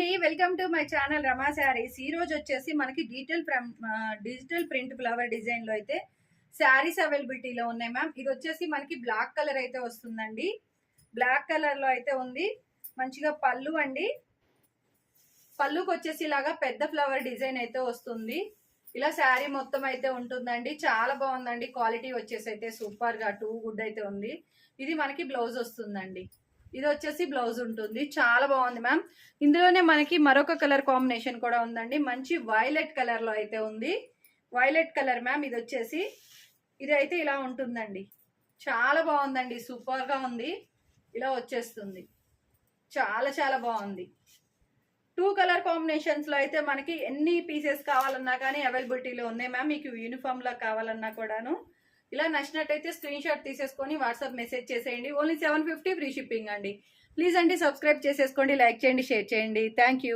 అండి, welcome to my channel రమా శారీస్. ఈ రోజు వచ్చేసి మనకి డిజిటల్ ప్రింట్ ఫ్లవర్ డిజైన్ లో అయితే శారీస్ అవైలబిలిటీలో ఉన్నాయి మ్యామ్. ఇది వచ్చేసి మనకి బ్లాక్ కలర్ అయితే వస్తుందండి. బ్లాక్ కలర్ లో అయితే ఉంది. మంచిగా పళ్ళు అండి. పళ్ళుకి వచ్చేసి ఇలాగా పెద్ద ఫ్లవర్ డిజైన్ అయితే వస్తుంది. ఇలా శారీ మొత్తం అయితే ఉంటుందండి. చాలా బాగుందండి. క్వాలిటీ వచ్చేసి అయితే సూపర్ గా టూ గుడ్ అయితే ఉంది. ఇది మనకి బ్లౌజ్ వస్తుందండి. ఇది వచ్చేసి బ్లౌజ్ ఉంటుంది. చాలా బాగుంది మ్యామ్. ఇందులోనే మనకి మరొక కలర్ కాంబినేషన్ కూడా ఉందండి. మంచి వైలెట్ కలర్ లో అయితే ఉంది. Violet colour ma'am. ఇది వచ్చేసి ఇది అయితే ఇలా ఉంటుందండి. చాలా బాగుందండి. సూపర్ గా ఉంది. ఇలా వచ్చేస్తుంది. చాలా చాలా బాగుంది. టూ కలర్ కాంబినేషన్స్ లో అయితే మనకి ఎన్ని పీసెస్ కావాలన్నా కానీ అవైలబిలిటీలో ఉన్నాయి మ్యామ్. మీకు యూనిఫామ్ లా కావాలన్నా కూడాను ఇలా నచ్చినట్టయితే స్క్రీన్ షాట్ తీసేసుకొని వాట్సాప్ మెసేజ్ చేసేయండి. ఓన్లీ 750 ఫ్రీ షిప్పింగ్ అండి. ప్లీజ్ అండి సబ్స్క్రైబ్ చేసేసుకోండి, లైక్ చేయండి, షేర్ చేయండి. Thank you.